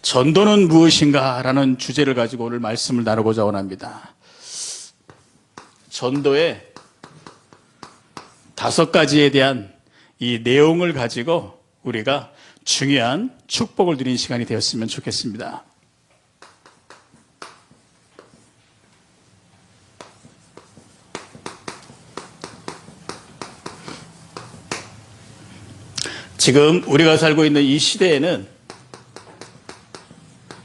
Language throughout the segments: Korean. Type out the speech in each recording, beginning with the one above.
전도는 무엇인가? 라는 주제를 가지고 오늘 말씀을 나누고자 원합니다. 전도의 5가지에 대한 이 내용을 가지고 우리가 중요한 축복을 누리는 시간이 되었으면 좋겠습니다. 지금 우리가 살고 있는 이 시대에는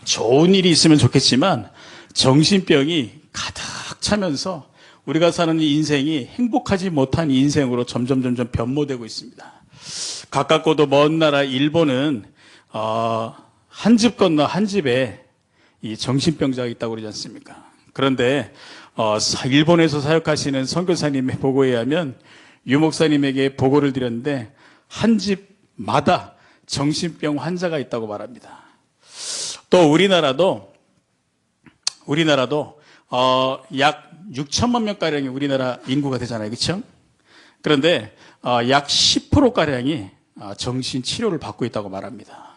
좋은 일이 있으면 좋겠지만 정신병이 가득 차면서 우리가 사는 이 인생이 행복하지 못한 인생으로 점점 변모되고 있습니다. 가깝고도 먼 나라 일본은 한 집 건너 한 집에 이 정신병자가 있다고 그러지 않습니까? 그런데 일본에서 사역하시는 선교사님의 보고에 의하면 유 목사님에게 보고를 드렸는데 한 집마다 정신병 환자가 있다고 말합니다. 또 우리나라도 약 6천만 명가량이 우리나라 인구가 되잖아요. 그렇죠? 그런데 약 10%가량이 정신치료를 받고 있다고 말합니다.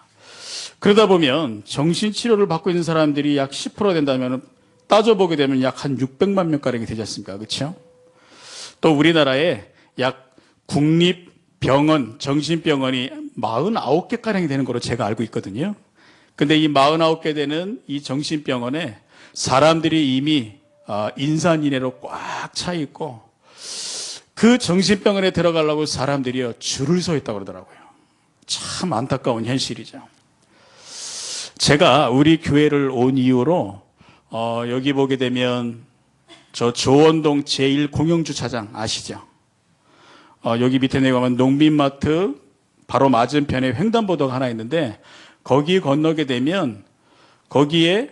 그러다 보면 정신치료를 받고 있는 사람들이 약 10% 된다면 따져보게 되면 약 한 600만 명가량이 되지 않습니까? 그렇죠? 또 우리나라에 약 국립병원, 정신병원이 49개가량이 되는 걸로 제가 알고 있거든요. 근데 이 49개 되는 이 정신병원에 사람들이 이미 인산인해로 꽉 차 있고 그 정신병원에 들어가려고 사람들이요 줄을 서 있다고 그러더라고요. 참 안타까운 현실이죠. 제가 우리 교회를 온 이후로 여기 보게 되면 저 조원동 제1공영주차장 아시죠? 여기 밑에 내려가면 농민마트 바로 맞은편에 횡단보도가 하나 있는데 거기 건너게 되면 거기에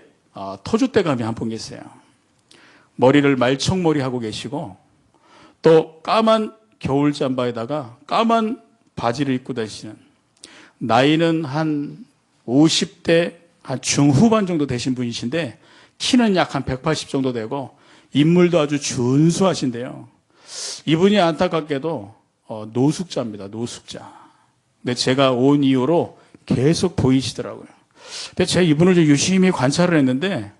토주대감이 한 분 계세요. 머리를 말총머리 하고 계시고 또 까만 겨울 잠바에다가 까만 바지를 입고 다니시는 나이는 한 50대 한 중후반 정도 되신 분이신데 키는 약 한 180 정도 되고 인물도 아주 준수하신데요. 이분이 안타깝게도 노숙자입니다. 노숙자. 근데 제가 온 이후로 계속 보이시더라고요. 근데 제가 이분을 좀 유심히 관찰을 했는데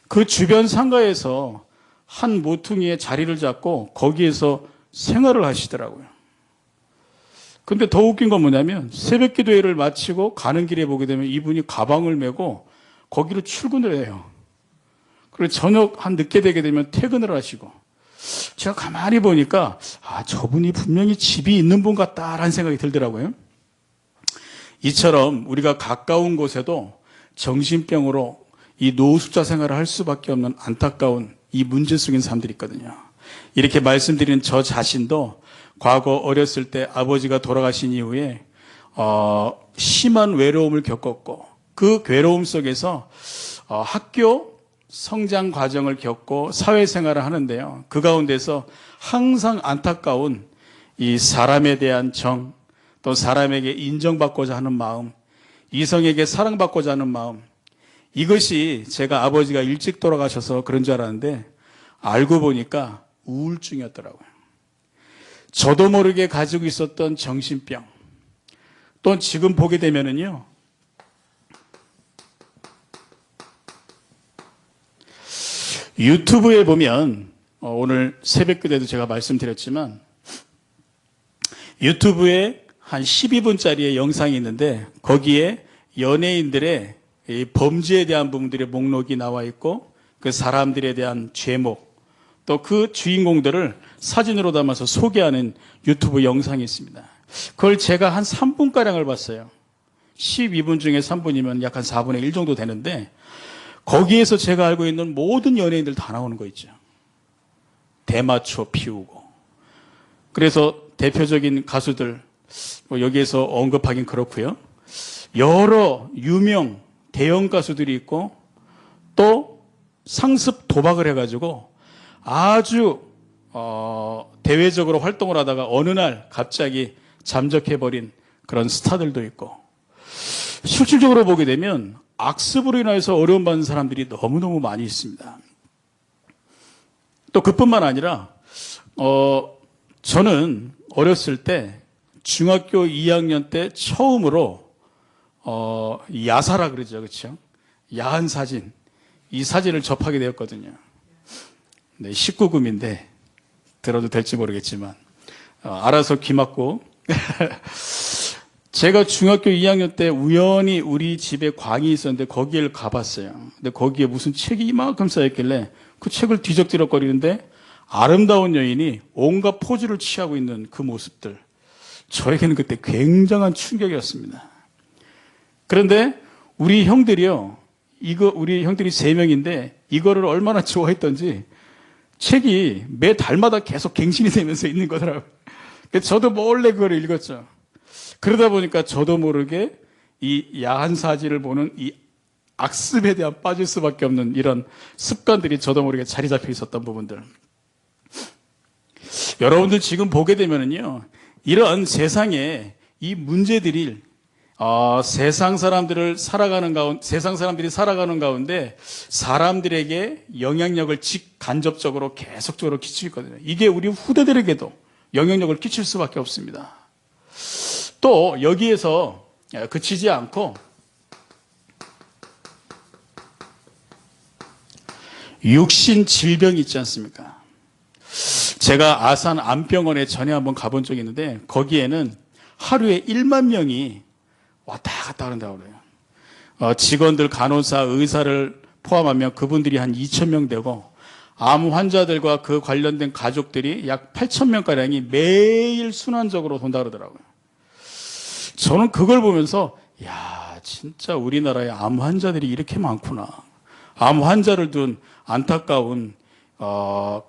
그 주변 상가에서 한 모퉁이에 자리를 잡고 거기에서 생활을 하시더라고요. 근데 더 웃긴 건 뭐냐면 새벽 기도회를 마치고 가는 길에 보게 되면 이분이 가방을 메고 거기로 출근을 해요. 그리고 저녁 한 늦게 되게 되면 퇴근을 하시고 제가 가만히 보니까 저분이 분명히 집이 있는 분 같다라는 생각이 들더라고요. 이처럼 우리가 가까운 곳에도 정신병으로 이 노숙자 생활을 할 수밖에 없는 안타까운 이 문제 속인 사람들이 있거든요. 이렇게 말씀드린 저 자신도 과거 어렸을 때 아버지가 돌아가신 이후에 심한 외로움을 겪었고 그 괴로움 속에서 학교 성장 과정을 겪고 사회생활을 하는데요. 그 가운데서 항상 안타까운 이 사람에 대한 정, 또 사람에게 인정받고자 하는 마음, 이성에게 사랑받고자 하는 마음, 이것이 제가 아버지가 일찍 돌아가셔서 그런 줄 알았는데 알고 보니까 우울증이었더라고요. 저도 모르게 가지고 있었던 정신병. 또 지금 보게 되면은요, 유튜브에 보면 오늘 새벽기도에도 제가 말씀드렸지만 유튜브에 한 12분짜리의 영상이 있는데 거기에 연예인들의 이 범죄에 대한 부분들의 목록이 나와 있고 그 사람들에 대한 죄목 또 그 주인공들을 사진으로 담아서 소개하는 유튜브 영상이 있습니다. 그걸 제가 한 3분가량을 봤어요. 12분 중에 3분이면 약 한 4분의 1 정도 되는데 거기에서 제가 알고 있는 모든 연예인들 다 나오는 거 있죠. 대마초 피우고 그래서 대표적인 가수들 여기에서 언급하긴 그렇고요. 여러 유명 대형 가수들이 있고 또 상습 도박을 해가지고 아주 대외적으로 활동을 하다가 어느 날 갑자기 잠적해버린 그런 스타들도 있고 실질적으로 보게 되면 악습으로 인해서 어려움 받는 사람들이 너무너무 많이 있습니다. 또 그뿐만 아니라 저는 어렸을 때 중학교 2학년 때 처음으로 야사라 그러죠. 그렇죠? 야한 사진. 이 사진을 접하게 되었거든요. 네, 19금인데 들어도 될지 모르겠지만 알아서 귀 막고 제가 중학교 2학년 때 우연히 우리 집에 광이 있었는데 거기를 가봤어요. 근데 거기에 무슨 책이 이만큼 쌓였길래 그 책을 뒤적뒤적거리는데 아름다운 여인이 온갖 포즈를 취하고 있는 그 모습들. 저에게는 그때 굉장한 충격이었습니다. 그런데 우리 형들이요. 우리 형들이 3명인데 이거를 얼마나 좋아했던지 책이 매 달마다 계속 갱신이 되면서 있는 거더라고요. 그래서 저도 몰래 그걸 읽었죠. 그러다 보니까 저도 모르게 이 야한 사진을 보는 이 악습에 대한 빠질 수밖에 없는 이런 습관들이 저도 모르게 자리 잡혀 있었던 부분들. 여러분들 지금 보게 되면은요, 이런 세상에 이 문제들이 세상 사람들이 살아가는 가운데 사람들에게 영향력을 직간접적으로 계속적으로 끼치고 있거든요. 이게 우리 후대들에게도 영향력을 끼칠 수밖에 없습니다. 또 여기에서 그치지 않고 육신 질병이 있지 않습니까? 제가 아산 암병원에 전에 한번 가본 적이 있는데 거기에는 하루에 1만 명이 왔다 갔다 한다고 그래요. 직원들, 간호사, 의사를 포함하면 그분들이 한 2,000명 되고 암 환자들과 그 관련된 가족들이 약 8,000명가량이 매일 순환적으로 돈다 그러더라고요. 저는 그걸 보면서 야, 진짜 우리나라에 암 환자들이 이렇게 많구나. 암 환자를 둔 안타까운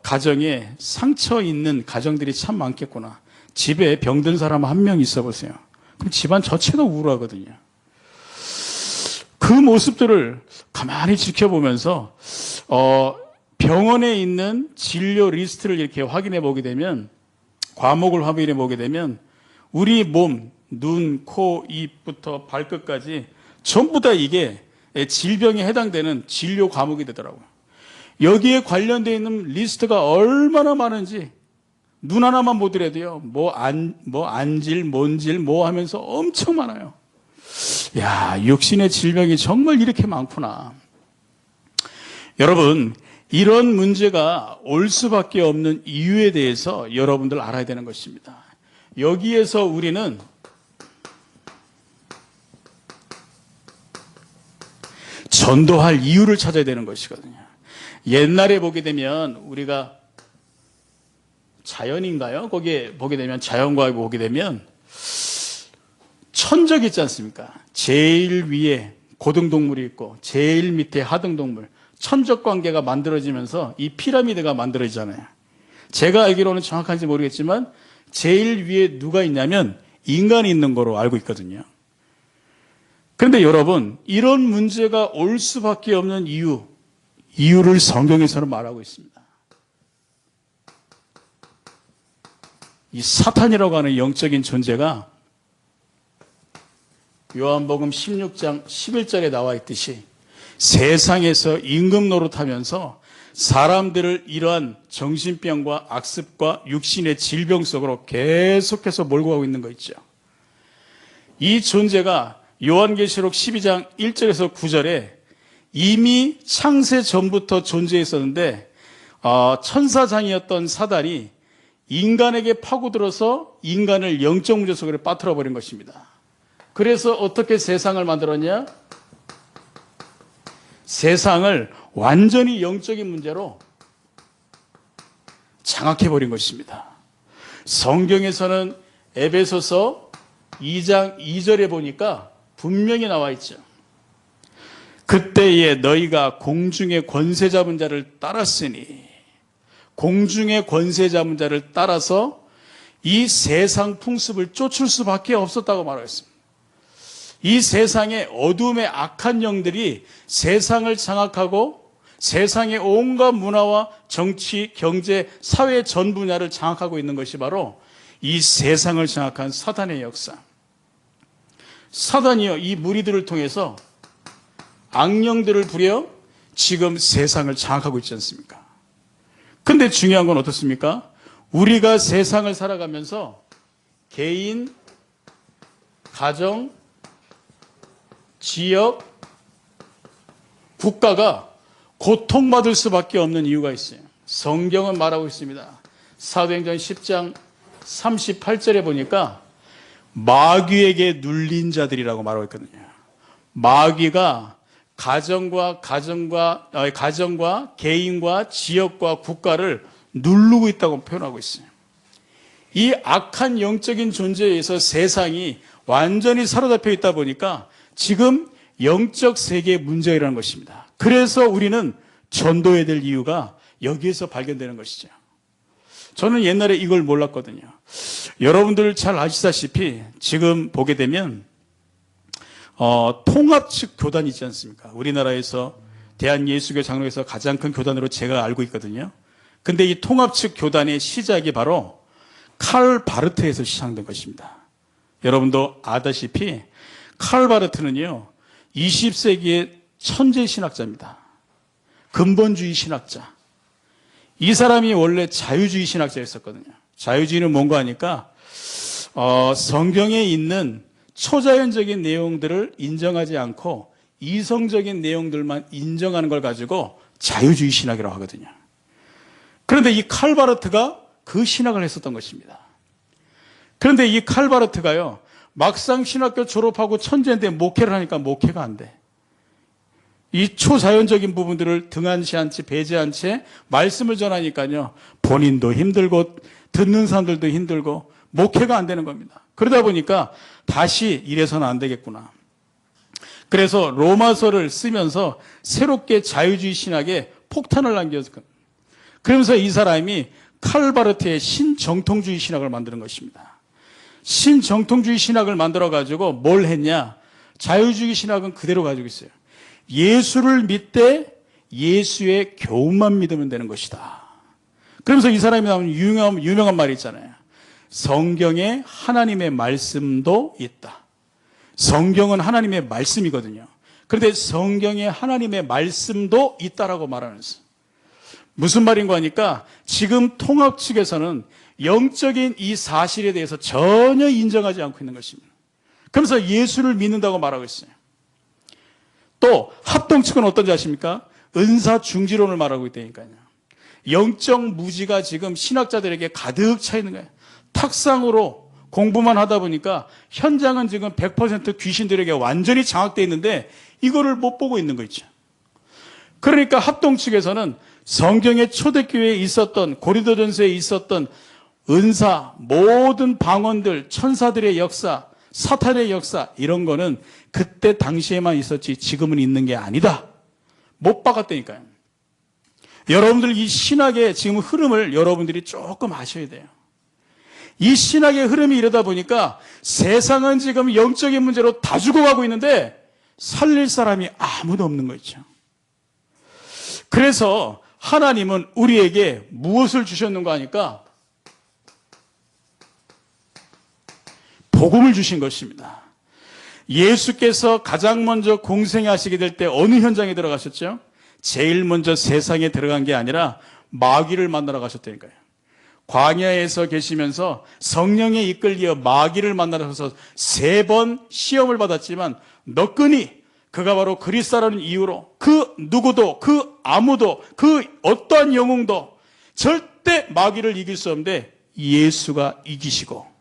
가정에 상처 있는 가정들이 참 많겠구나. 집에 병든 사람 한 명 있어 보세요. 그럼 집안 전체가 우울하거든요. 그 모습들을 가만히 지켜보면서 병원에 있는 진료 리스트를 이렇게 확인해 보게 되면, 과목을 확인해 보게 되면 우리 몸, 눈, 코, 입부터 발끝까지 전부 다 이게 질병에 해당되는 진료 과목이 되더라고요. 여기에 관련되어 있는 리스트가 얼마나 많은지 눈 하나만 보더라도요, 안질, 뭔질, 뭐 하면서 엄청 많아요. 야, 육신의 질병이 정말 이렇게 많구나. 여러분, 이런 문제가 올 수밖에 없는 이유에 대해서 여러분들 알아야 되는 것입니다. 여기에서 우리는 전도할 이유를 찾아야 되는 것이거든요. 옛날에 보게 되면 우리가 자연인가요? 거기에 보게 되면 자연과학에 보게 되면 천적 있지 않습니까? 제일 위에 고등동물이 있고 제일 밑에 하등동물, 천적 관계가 만들어지면서 이 피라미드가 만들어지잖아요. 제가 알기로는 정확한지 모르겠지만 제일 위에 누가 있냐면 인간이 있는 거로 알고 있거든요. 그런데 여러분, 이런 문제가 올 수밖에 없는 이유를 성경에서는 말하고 있습니다. 이 사탄이라고 하는 영적인 존재가 요한복음 16장 11절에 나와 있듯이 세상에서 임금 노릇하면서 사람들을 이러한 정신병과 악습과 육신의 질병 속으로 계속해서 몰고 가고 있는 거 있죠. 이 존재가 요한계시록 12장 1절에서 9절에 이미 창세 전부터 존재했었는데 천사장이었던 사단이 인간에게 파고들어서 인간을 영적 문제 속으로 빠뜨려 버린 것입니다. 그래서 어떻게 세상을 만들었냐? 세상을 완전히 영적인 문제로 장악해 버린 것입니다. 성경에서는 에베소서 2장 2절에 보니까 분명히 나와 있죠. 그때에 너희가 공중의 권세 잡은 자를 따랐으니, 공중의 권세 잡은 자를 따라서 이 세상 풍습을 쫓을 수밖에 없었다고 말하였습니다. 이 세상의 어둠의 악한 영들이 세상을 장악하고 세상의 온갖 문화와 정치, 경제, 사회 전 분야를 장악하고 있는 것이 바로 이 세상을 장악한 사단의 역사. 사단이요, 이 무리들을 통해서 악령들을 부려 지금 세상을 장악하고 있지 않습니까? 근데 중요한 건 어떻습니까? 우리가 세상을 살아가면서 개인, 가정, 지역, 국가가 고통받을 수밖에 없는 이유가 있어요. 성경은 말하고 있습니다. 사도행전 10장 38절에 보니까 마귀에게 눌린 자들이라고 말하고 있거든요. 마귀가 가정과 개인과 지역과 국가를 누르고 있다고 표현하고 있어요. 이 악한 영적인 존재에 의해서 세상이 완전히 사로잡혀 있다 보니까 지금 영적 세계의 문제가 일어나는 것입니다. 그래서 우리는 전도해야 될 이유가 여기에서 발견되는 것이죠. 저는 옛날에 이걸 몰랐거든요. 여러분들 잘 아시다시피 지금 보게 되면 통합측 교단이 있지 않습니까? 우리나라에서 대한예수교 장로에서 가장 큰 교단으로 제가 알고 있거든요. 근데 이 통합측 교단의 시작이 바로 칼 바르트에서 시작된 것입니다. 여러분도 아다시피 칼 바르트는요, 20세기의 천재 신학자입니다. 근본주의 신학자. 이 사람이 원래 자유주의 신학자였었거든요. 자유주의는 뭔가 하니까 성경에 있는 초자연적인 내용들을 인정하지 않고 이성적인 내용들만 인정하는 걸 가지고 자유주의 신학이라고 하거든요. 그런데 이 칼바르트가 그 신학을 했었던 것입니다. 그런데 이 칼바르트가요, 막상 신학교 졸업하고 천재인데 목회를 하니까 목회가 안 돼. 이 초자연적인 부분들을 등한시한 채 배제한 채 말씀을 전하니까요, 본인도 힘들고 듣는 사람들도 힘들고 목회가 안 되는 겁니다. 그러다 보니까 다시 이래서는 안 되겠구나. 그래서 로마서를 쓰면서 새롭게 자유주의 신학에 폭탄을 남겼어요. 그러면서 이 사람이 칼바르트의 신정통주의 신학을 만드는 것입니다. 신정통주의 신학을 만들어가지고 뭘 했냐? 자유주의 신학은 그대로 가지고 있어요. 예수를 믿되 예수의 교훈만 믿으면 되는 것이다. 그러면서 이 사람이 나온 유명한 말이 있잖아요. 성경에 하나님의 말씀도 있다. 성경은 하나님의 말씀이거든요. 그런데 성경에 하나님의 말씀도 있다라고 말하면서 무슨 말인가 하니까 지금 통합 측에서는 영적인 이 사실에 대해서 전혀 인정하지 않고 있는 것입니다. 그러면서 예수를 믿는다고 말하고 있어요. 또 합동 측은 어떤지 아십니까? 은사 중지론을 말하고 있다니까요. 영적 무지가 지금 신학자들에게 가득 차 있는 거예요. 탁상으로 공부만 하다 보니까 현장은 지금 100% 귀신들에게 완전히 장악되어 있는데 이거를 못 보고 있는 거 있죠. 그러니까 합동 측에서는 성경의 초대교회에 있었던 고린도전서에 있었던 은사, 모든 방언들, 천사들의 역사, 사탄의 역사 이런 거는 그때 당시에만 있었지 지금은 있는 게 아니다. 못 박았다니까요. 여러분들 이 신학의 지금 흐름을 여러분들이 조금 아셔야 돼요. 이 신학의 흐름이 이러다 보니까 세상은 지금 영적인 문제로 다 죽어가고 있는데 살릴 사람이 아무도 없는 거 있죠. 그래서 하나님은 우리에게 무엇을 주셨는가 하니까 복음을 주신 것입니다. 예수께서 가장 먼저 공생하시게 될 때 어느 현장에 들어가셨죠? 제일 먼저 세상에 들어간 게 아니라 마귀를 만나러 가셨다니까요. 광야에서 계시면서 성령에 이끌려 마귀를 만나러서 3번 시험을 받았지만 너끈히 그가 바로 그리스도라는 이유로 그 누구도 그 아무도 그 어떠한 영웅도 절대 마귀를 이길 수 없는데 예수가 이기시고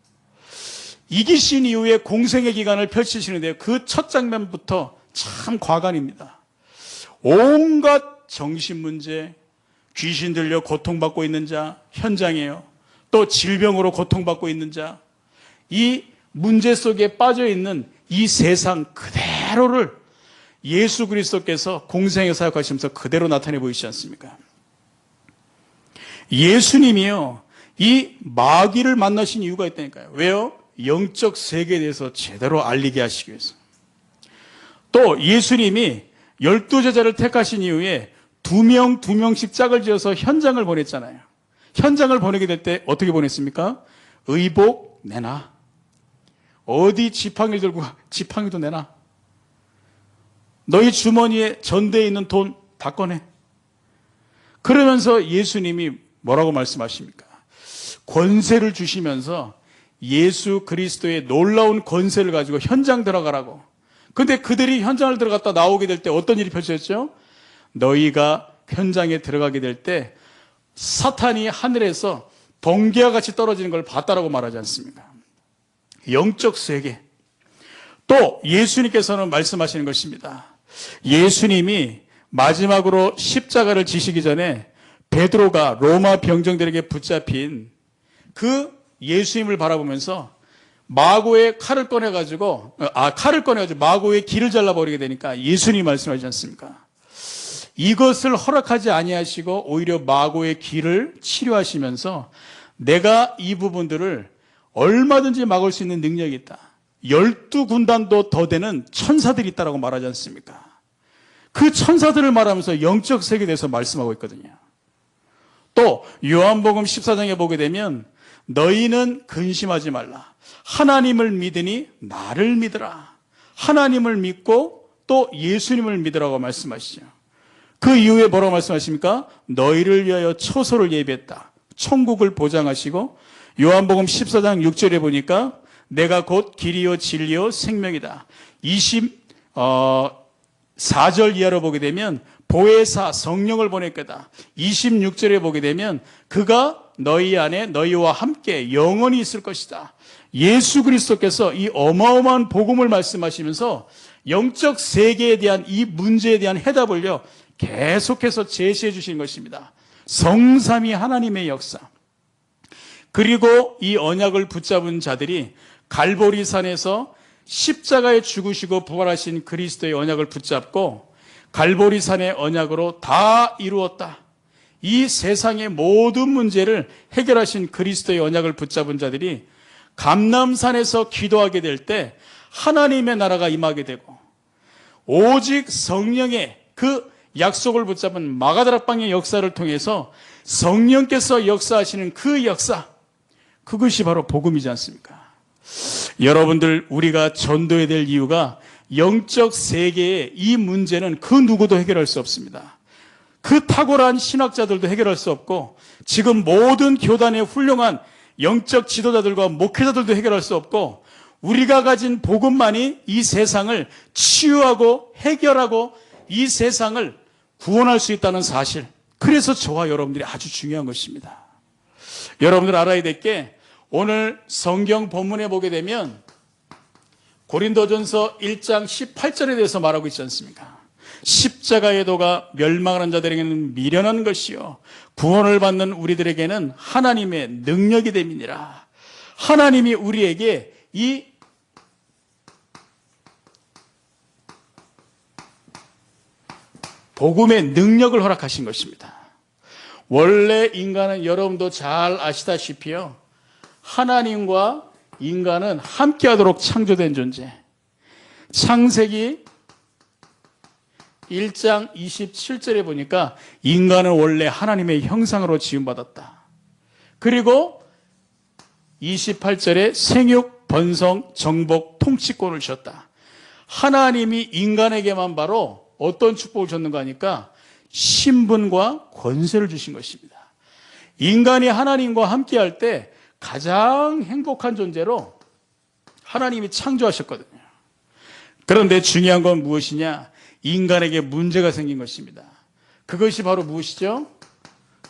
이기신 이후에 공생의 기간을 펼치시는데요. 그 첫 장면부터 참 과관입니다. 온갖 정신문제, 귀신 들려 고통받고 있는 자 현장이에요. 또 질병으로 고통받고 있는 자, 이 문제 속에 빠져있는 이 세상 그대로를 예수 그리스도께서 공생에 사역하시면서 그대로 나타내 보이시지 않습니까? 예수님이요, 이 마귀를 만나신 이유가 있다니까요. 왜요? 영적 세계에 대해서 제대로 알리게 하시기 위해서. 또 예수님이 12제자를 택하신 이후에 2명씩 짝을 지어서 현장을 보냈잖아요. 현장을 보내게 될 때 어떻게 보냈습니까? 의복 내놔. 어디 지팡이를 들고 지팡이도 내놔. 너희 주머니에 전대에 있는 돈 다 꺼내. 그러면서 예수님이 뭐라고 말씀하십니까? 권세를 주시면서 예수 그리스도의 놀라운 권세를 가지고 현장 들어가라고. 근데 그들이 현장을 들어갔다 나오게 될 때 어떤 일이 펼쳐졌죠? 너희가 현장에 들어가게 될 때 사탄이 하늘에서 번개와 같이 떨어지는 걸 봤다라고 말하지 않습니까? 영적 세계. 또 예수님께서는 말씀하시는 것입니다. 예수님이 마지막으로 십자가를 지시기 전에 베드로가 로마 병정들에게 붙잡힌 그 예수님을 바라보면서 칼을 꺼내가지고 마고의 길을 잘라버리게 되니까 예수님이 말씀하지 않습니까? 이것을 허락하지 아니하시고 오히려 마고의 길을 치료하시면서 내가 이 부분들을 얼마든지 막을 수 있는 능력이 있다. 12군단도 더 되는 천사들이 있다라고 말하지 않습니까? 그 천사들을 말하면서 영적 세계에 대해서 말씀하고 있거든요. 또 요한복음 14장에 보게 되면 너희는 근심하지 말라. 하나님을 믿으니 나를 믿으라. 하나님을 믿고 또 예수님을 믿으라고 말씀하시죠. 그 이후에 뭐라고 말씀하십니까? 너희를 위하여 처소를 예비했다. 천국을 보장하시고 요한복음 14장 6절에 보니까 내가 곧 길이요 진리요 생명이다. 24절 이하로 보게 되면 보혜사 성령을 보낼 거다. 26절에 보게 되면 그가 너희 안에 너희와 함께 영원히 있을 것이다. 예수 그리스도께서 이 어마어마한 복음을 말씀하시면서 영적 세계에 대한 이 문제에 대한 해답을요 계속해서 제시해 주신 것입니다. 성삼위 하나님의 역사. 그리고 이 언약을 붙잡은 자들이 갈보리산에서 십자가에 죽으시고 부활하신 그리스도의 언약을 붙잡고 갈보리산의 언약으로 다 이루었다. 이 세상의 모든 문제를 해결하신 그리스도의 언약을 붙잡은 자들이 감람산에서 기도하게 될 때 하나님의 나라가 임하게 되고 오직 성령의 그 약속을 붙잡은 마가다락방의 역사를 통해서 성령께서 역사하시는 그 역사, 그것이 바로 복음이지 않습니까? 여러분들, 우리가 전도해야 될 이유가 영적 세계의 이 문제는 그 누구도 해결할 수 없습니다. 그 탁월한 신학자들도 해결할 수 없고 지금 모든 교단의 훌륭한 영적 지도자들과 목회자들도 해결할 수 없고 우리가 가진 복음만이 이 세상을 치유하고 해결하고 이 세상을 구원할 수 있다는 사실. 그래서 저와 여러분들이 아주 중요한 것입니다. 여러분들 알아야 될 게 오늘 성경 본문에 보게 되면 고린도전서 1장 18절에 대해서 말하고 있지 않습니까? 십자가의 도가 멸망하는 자들에게는 미련한 것이요 구원을 받는 우리들에게는 하나님의 능력이 됨이니라. 하나님이 우리에게 이 복음의 능력을 허락하신 것입니다. 원래 인간은 여러분도 잘 아시다시피요, 하나님과 인간은 함께하도록 창조된 존재. 창세기 1장 27절에 보니까 인간은 원래 하나님의 형상으로 지음받았다. 그리고 28절에 생육, 번성, 정복, 통치권을 주셨다. 하나님이 인간에게만 바로 어떤 축복을 줬는가 하니까 신분과 권세를 주신 것입니다. 인간이 하나님과 함께할 때 가장 행복한 존재로 하나님이 창조하셨거든요. 그런데 중요한 건 무엇이냐? 인간에게 문제가 생긴 것입니다. 그것이 바로 무엇이죠?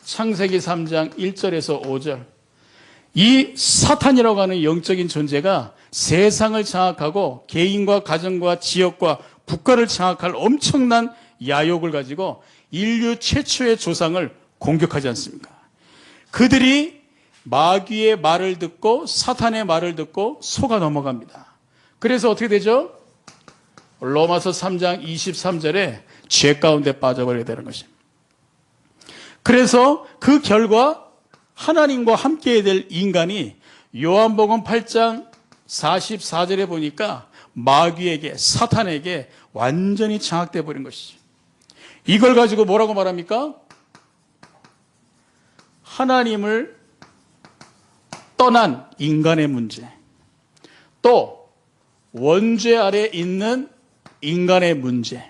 창세기 3장 1절에서 5절. 이 사탄이라고 하는 영적인 존재가 세상을 장악하고 개인과 가정과 지역과 국가를 장악할 엄청난 야욕을 가지고 인류 최초의 조상을 공격하지 않습니까? 그들이 마귀의 말을 듣고 사탄의 말을 듣고 속아 넘어갑니다. 그래서 어떻게 되죠? 로마서 3장 23절에 죄 가운데 빠져버리게 되는 것입니다. 그래서 그 결과 하나님과 함께해야 될 인간이 요한복음 8장 44절에 보니까 마귀에게, 사탄에게 완전히 장악돼 버린 것이죠. 이걸 가지고 뭐라고 말합니까? 하나님을 떠난 인간의 문제, 또 원죄 아래 있는 인간의 문제,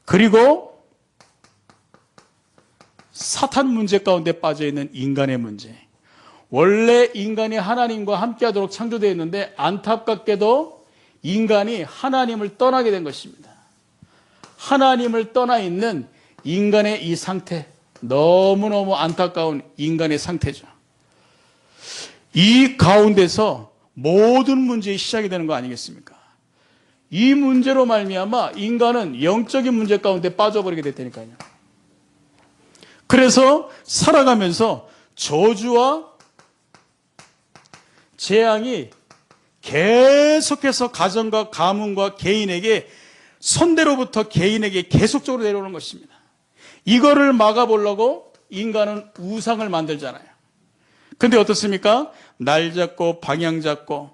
그리고 사탄 문제 가운데 빠져있는 인간의 문제. 원래 인간이 하나님과 함께하도록 창조되어 있는데 안타깝게도 인간이 하나님을 떠나게 된 것입니다. 하나님을 떠나 있는 인간의 이 상태, 너무너무 안타까운 인간의 상태죠. 이 가운데서 모든 문제의 시작이 되는 거 아니겠습니까? 이 문제로 말미암아 인간은 영적인 문제 가운데 빠져버리게 됐다니까요. 그래서 살아가면서 저주와 재앙이 계속해서 가정과 가문과 개인에게, 선대로부터 개인에게 계속적으로 내려오는 것입니다. 이거를 막아보려고 인간은 우상을 만들잖아요. 근데 어떻습니까? 날 잡고 방향 잡고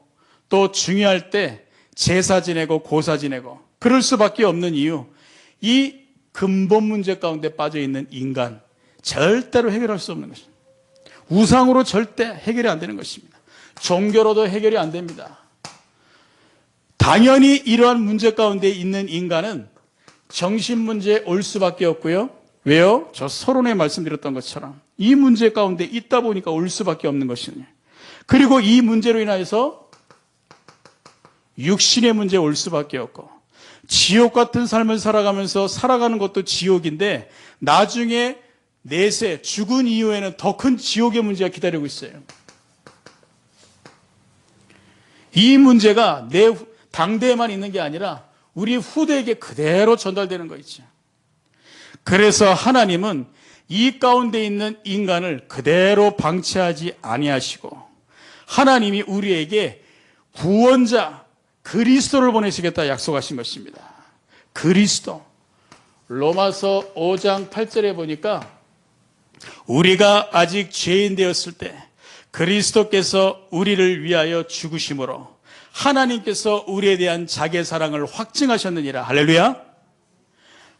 또 중요할 때 제사 지내고 고사 지내고 그럴 수밖에 없는 이유, 이 근본 문제 가운데 빠져있는 인간, 절대로 해결할 수 없는 것입니다. 우상으로 절대 해결이 안 되는 것입니다. 종교로도 해결이 안 됩니다. 당연히 이러한 문제 가운데 있는 인간은 정신문제에 올 수밖에 없고요. 왜요? 저 서론에 말씀드렸던 것처럼 이 문제 가운데 있다 보니까 올 수밖에 없는 것이에요. 그리고 이 문제로 인하여서 육신의 문제에 올 수밖에 없고, 지옥 같은 삶을 살아가면서 살아가는 것도 지옥인데 나중에 내세 죽은 이후에는 더 큰 지옥의 문제가 기다리고 있어요. 이 문제가 내 당대에만 있는 게 아니라 우리 후대에게 그대로 전달되는 거 있죠. 그래서 하나님은 이 가운데 있는 인간을 그대로 방치하지 아니하시고 하나님이 우리에게 구원자 그리스도를 보내시겠다 약속하신 것입니다. 그리스도. 로마서 5장 8절에 보니까 우리가 아직 죄인 되었을 때 그리스도께서 우리를 위하여 죽으심으로 하나님께서 우리에 대한 자기의 사랑을 확증하셨느니라. 할렐루야.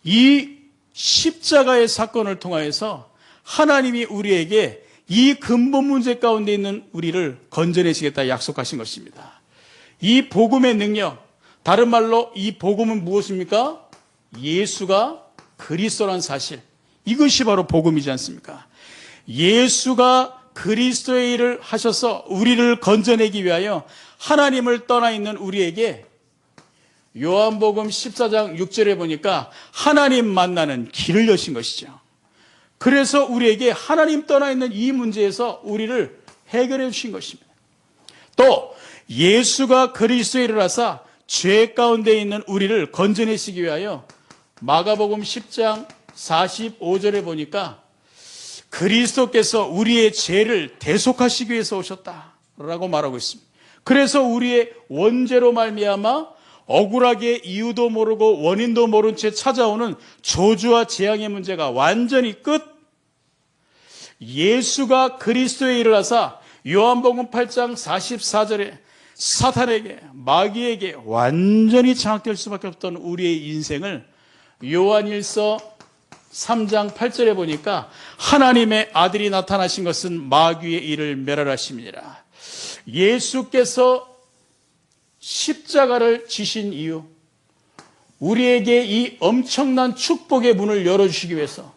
이 십자가의 사건을 통하여서 하나님이 우리에게 이 근본 문제 가운데 있는 우리를 건져내시겠다 약속하신 것입니다. 이 복음의 능력, 다른 말로 이 복음은 무엇입니까? 예수가 그리스도란 사실, 이것이 바로 복음이지 않습니까? 예수가 그리스도의 일을 하셔서 우리를 건져내기 위하여 하나님을 떠나 있는 우리에게 요한복음 14장 6절에 보니까 하나님 만나는 길을 여신 것이죠. 그래서 우리에게 하나님 떠나 있는 이 문제에서 우리를 해결해 주신 것입니다. 또 예수가 그리스도의 일을 하사 죄 가운데 있는 우리를 건져내시기 위하여 마가복음 10장 45절에 보니까 그리스도께서 우리의 죄를 대속하시기 위해서 오셨다라고 말하고 있습니다. 그래서 우리의 원죄로 말미암아 억울하게 이유도 모르고 원인도 모른 채 찾아오는 저주와 재앙의 문제가 완전히 끝. 예수가 그리스도의 일을 하사 요한복음 8장 44절에 사탄에게 마귀에게 완전히 장악될 수밖에 없던 우리의 인생을 요한일서 3장 8절에 보니까 하나님의 아들이 나타나신 것은 마귀의 일을 멸하심이니라. 예수께서 십자가를 지신 이유, 우리에게 이 엄청난 축복의 문을 열어주시기 위해서,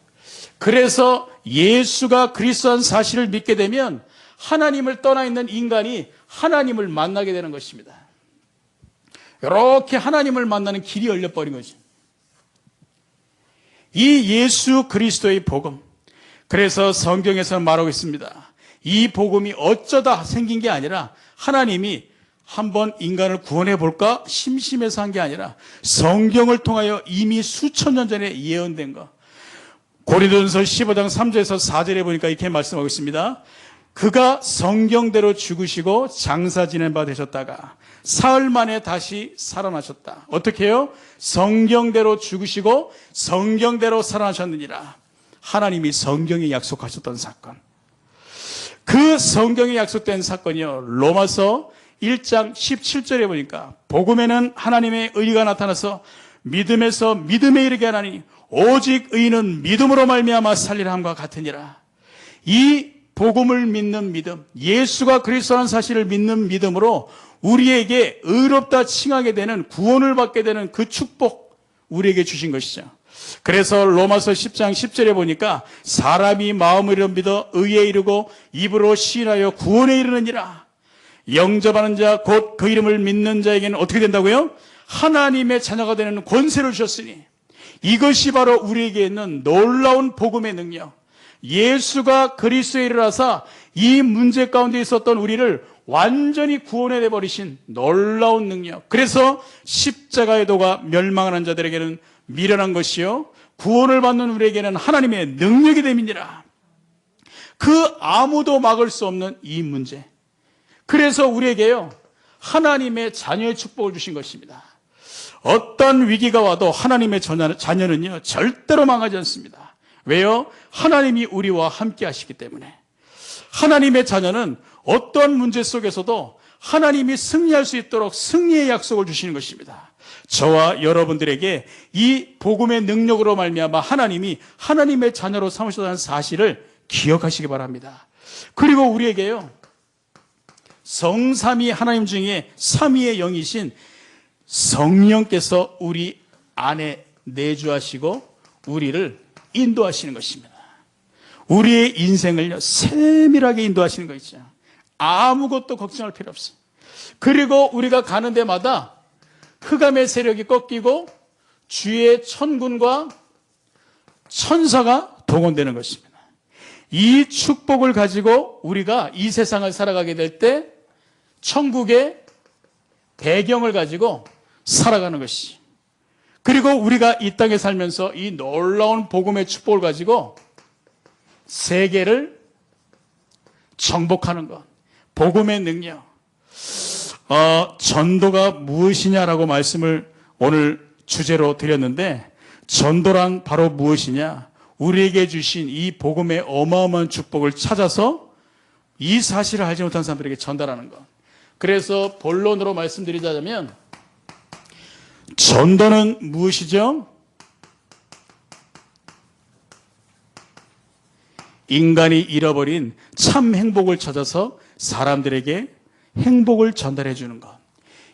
그래서 예수가 그리스도한 사실을 믿게 되면 하나님을 떠나 있는 인간이 하나님을 만나게 되는 것입니다. 이렇게 하나님을 만나는 길이 열려버린 거죠. 이 예수 그리스도의 복음, 그래서 성경에서 말하고 있습니다. 이 복음이 어쩌다 생긴 게 아니라 하나님이 한번 인간을 구원해 볼까 심심해서 한 게 아니라 성경을 통하여 이미 수천 년 전에 예언된 거. 고린도전서 15장 3절에서 4절에 보니까 이렇게 말씀하고 있습니다. 그가 성경대로 죽으시고 장사 지낸 바 되셨다가 사흘 만에 다시 살아나셨다. 어떻게 해요? 성경대로 죽으시고 성경대로 살아나셨느니라. 하나님이 성경에 약속하셨던 사건. 그 성경에 약속된 사건이요, 로마서 1장 17절에 보니까 복음에는 하나님의 의가 나타나서 믿음에서 믿음에 이르게 하나니 오직 의인은 믿음으로 말미암아 살리라 함과 같으니라. 이 복음을 믿는 믿음, 예수가 그리스도라는 사실을 믿는 믿음으로 우리에게 의롭다 칭하게 되는, 구원을 받게 되는 그 축복 우리에게 주신 것이죠. 그래서 로마서 10장 10절에 보니까 사람이 마음으로 믿어 의에 이르고 입으로 시인하여 구원에 이르느니라. 영접하는 자 곧 그 이름을 믿는 자에게는 어떻게 된다고요? 하나님의 자녀가 되는 권세를 주셨으니 이것이 바로 우리에게 있는 놀라운 복음의 능력. 예수가 그리스도에 이르러서 이 문제 가운데 있었던 우리를 완전히 구원해 버리신 놀라운 능력. 그래서 십자가의 도가 멸망하는 자들에게는 미련한 것이요 구원을 받는 우리에게는 하나님의 능력이 됨이니라. 그 아무도 막을 수 없는 이 문제. 그래서 우리에게요 하나님의 자녀의 축복을 주신 것입니다. 어떤 위기가 와도 하나님의 자녀는요 절대로 망하지 않습니다. 왜요? 하나님이 우리와 함께 하시기 때문에. 하나님의 자녀는 어떤 문제 속에서도 하나님이 승리할 수 있도록 승리의 약속을 주시는 것입니다. 저와 여러분들에게 이 복음의 능력으로 말미암아 하나님이 하나님의 자녀로 삼으셨다는 사실을 기억하시기 바랍니다. 그리고 우리에게요 성삼위 하나님 중에 삼위의 영이신 성령께서 우리 안에 내주하시고 우리를 인도하시는 것입니다. 우리의 인생을요 세밀하게 인도하시는 거 있죠. 아무것도 걱정할 필요 없어요. 그리고 우리가 가는 데마다 흑암의 세력이 꺾이고 주의 천군과 천사가 동원되는 것입니다. 이 축복을 가지고 우리가 이 세상을 살아가게 될 때 천국의 배경을 가지고 살아가는 것이. 그리고 우리가 이 땅에 살면서 이 놀라운 복음의 축복을 가지고 세계를 정복하는 것. 복음의 능력. 전도가 무엇이냐라고 말씀을 오늘 주제로 드렸는데 전도란 바로 무엇이냐? 우리에게 주신 이 복음의 어마어마한 축복을 찾아서 이 사실을 알지 못한 사람들에게 전달하는 것. 그래서 본론으로 말씀드리자면 전도는 무엇이죠? 인간이 잃어버린 참 행복을 찾아서 사람들에게 행복을 전달해 주는 것.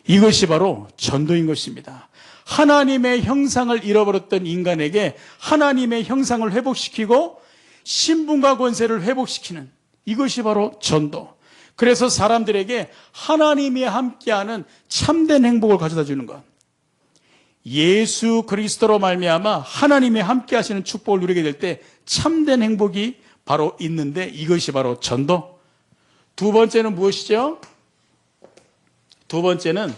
이것이 바로 전도인 것입니다. 하나님의 형상을 잃어버렸던 인간에게 하나님의 형상을 회복시키고 신분과 권세를 회복시키는 이것이 바로 전도. 그래서 사람들에게 하나님이 함께하는 참된 행복을 가져다 주는 것. 예수 그리스도로 말미암아 하나님이 함께하시는 축복을 누리게 될 때 참된 행복이 바로 있는데 이것이 바로 전도. 두 번째는 무엇이죠? 두 번째는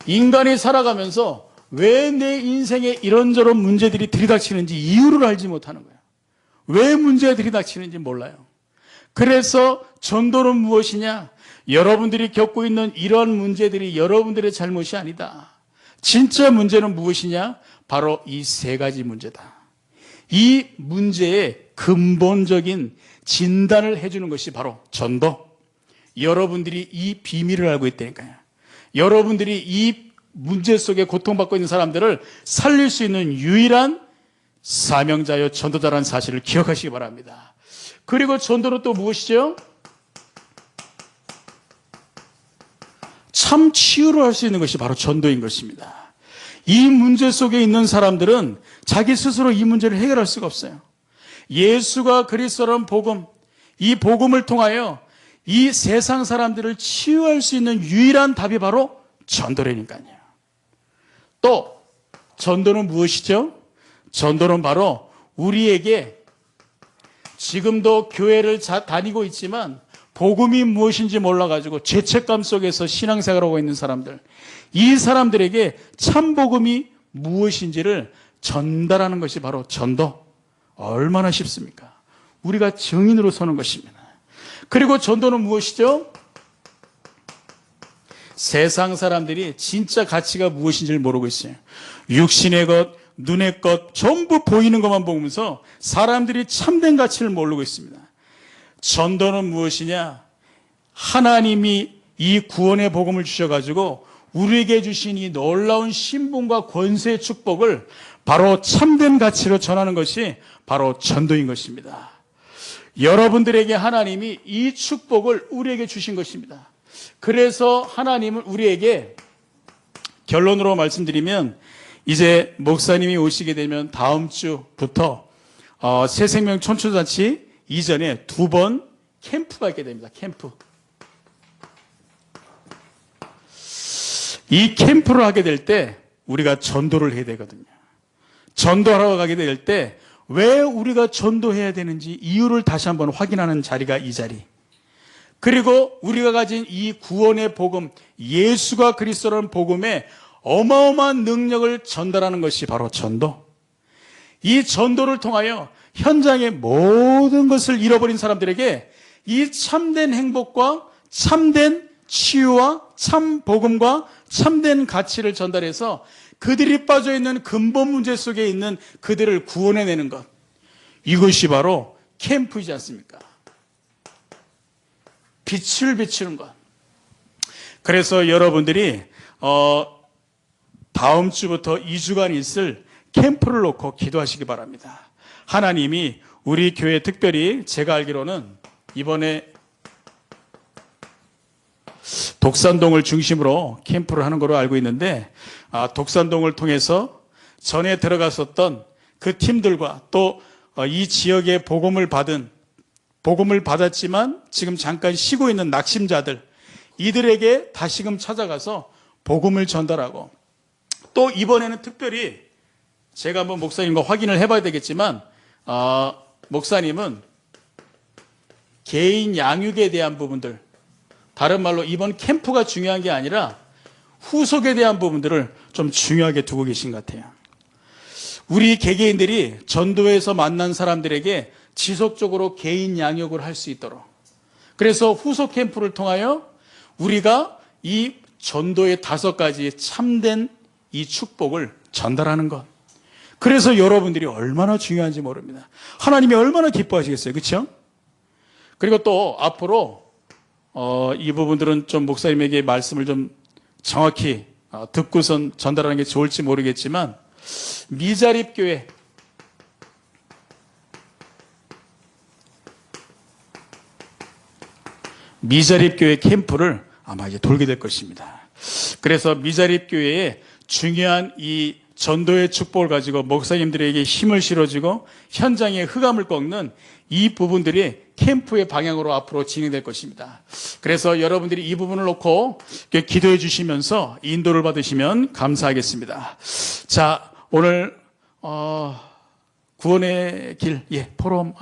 인간이 살아가면서 왜 내 인생에 이런저런 문제들이 들이닥치는지 이유를 알지 못하는 거예요. 왜 문제가 들이닥치는지 몰라요. 그래서 전도는 무엇이냐? 여러분들이 겪고 있는 이런 문제들이 여러분들의 잘못이 아니다. 진짜 문제는 무엇이냐? 바로 이 세 가지 문제다. 이 문제의 근본적인 진단을 해주는 것이 바로 전도. 여러분들이 이 비밀을 알고 있다니까요. 여러분들이 이 문제 속에 고통받고 있는 사람들을 살릴 수 있는 유일한 사명자여 전도자라는 사실을 기억하시기 바랍니다. 그리고 전도는 또 무엇이죠? 참 치유를 할 수 있는 것이 바로 전도인 것입니다. 이 문제 속에 있는 사람들은 자기 스스로 이 문제를 해결할 수가 없어요. 예수가 그리스도라는 복음, 이 복음을 통하여 이 세상 사람들을 치유할 수 있는 유일한 답이 바로 전도라니까요. 또 전도는 무엇이죠? 전도는 바로 우리에게 지금도 교회를 다니고 있지만 복음이 무엇인지 몰라가지고 죄책감 속에서 신앙생활하고 있는 사람들, 이 사람들에게 참 복음이 무엇인지를 전달하는 것이 바로 전도. 얼마나 쉽습니까? 우리가 증인으로 서는 것입니다. 그리고 전도는 무엇이죠? 세상 사람들이 진짜 가치가 무엇인지를 모르고 있어요. 육신의 것, 눈의 것, 전부 보이는 것만 보면서 사람들이 참된 가치를 모르고 있습니다. 전도는 무엇이냐? 하나님이 이 구원의 복음을 주셔가지고 우리에게 주신 이 놀라운 신분과 권세의 축복을 바로 참된 가치로 전하는 것이 바로 전도인 것입니다. 여러분들에게 하나님이 이 축복을 우리에게 주신 것입니다. 그래서 하나님은 우리에게 결론으로 말씀드리면 이제 목사님이 오시게 되면 다음 주부터 새생명 천초잔치 이전에 2번 캠프가 있게 됩니다. 캠프. 이 캠프를 하게 될 때 우리가 전도를 해야 되거든요. 전도하러 가게 될 때 왜 우리가 전도해야 되는지 이유를 다시 한번 확인하는 자리가 이 자리. 그리고 우리가 가진 이 구원의 복음, 예수가 그리스도라는 복음에 어마어마한 능력을 전달하는 것이 바로 전도. 이 전도를 통하여 현장의 모든 것을 잃어버린 사람들에게 이 참된 행복과 참된 치유와 참 복음과 참된 가치를 전달해서 그들이 빠져있는 근본 문제 속에 있는 그들을 구원해내는 것. 이것이 바로 캠프이지 않습니까? 빛을 비추는 것. 그래서 여러분들이 다음 주부터 2주간 있을 캠프를 놓고 기도하시기 바랍니다. 하나님이 우리 교회 특별히 제가 알기로는 이번에 독산동을 중심으로 캠프를 하는 걸로 알고 있는데 독산동을 통해서 전에 들어갔었던 그 팀들과 또 이 지역에 복음을 받았지만 지금 잠깐 쉬고 있는 낙심자들, 이들에게 다시금 찾아가서 복음을 전달하고, 또 이번에는 특별히 제가 한번 목사님과 확인을 해봐야 되겠지만 목사님은 개인 양육에 대한 부분들, 다른 말로 이번 캠프가 중요한 게 아니라 후속에 대한 부분들을 좀 중요하게 두고 계신 것 같아요. 우리 개개인들이 전도에서 만난 사람들에게 지속적으로 개인 양육을 할 수 있도록, 그래서 후속 캠프를 통하여 우리가 이 전도의 5가지 참된 이 축복을 전달하는 것. 그래서 여러분들이 얼마나 중요한지 모릅니다. 하나님이 얼마나 기뻐하시겠어요. 그렇죠? 그리고 또 앞으로 이 부분들은 좀 목사님에게 말씀을 좀 정확히 듣고선 전달하는 게 좋을지 모르겠지만, 미자립교회, 미자립교회 캠프를 아마 이제 돌게 될 것입니다. 그래서 미자립교회의 중요한 이 전도의 축복을 가지고 목사님들에게 힘을 실어주고 현장에 흑암을 꺾는 이 부분들이 캠프의 방향으로 앞으로 진행될 것입니다. 그래서 여러분들이 이 부분을 놓고 기도해 주시면서 인도를 받으시면 감사하겠습니다. 자, 오늘 구원의 길 포럼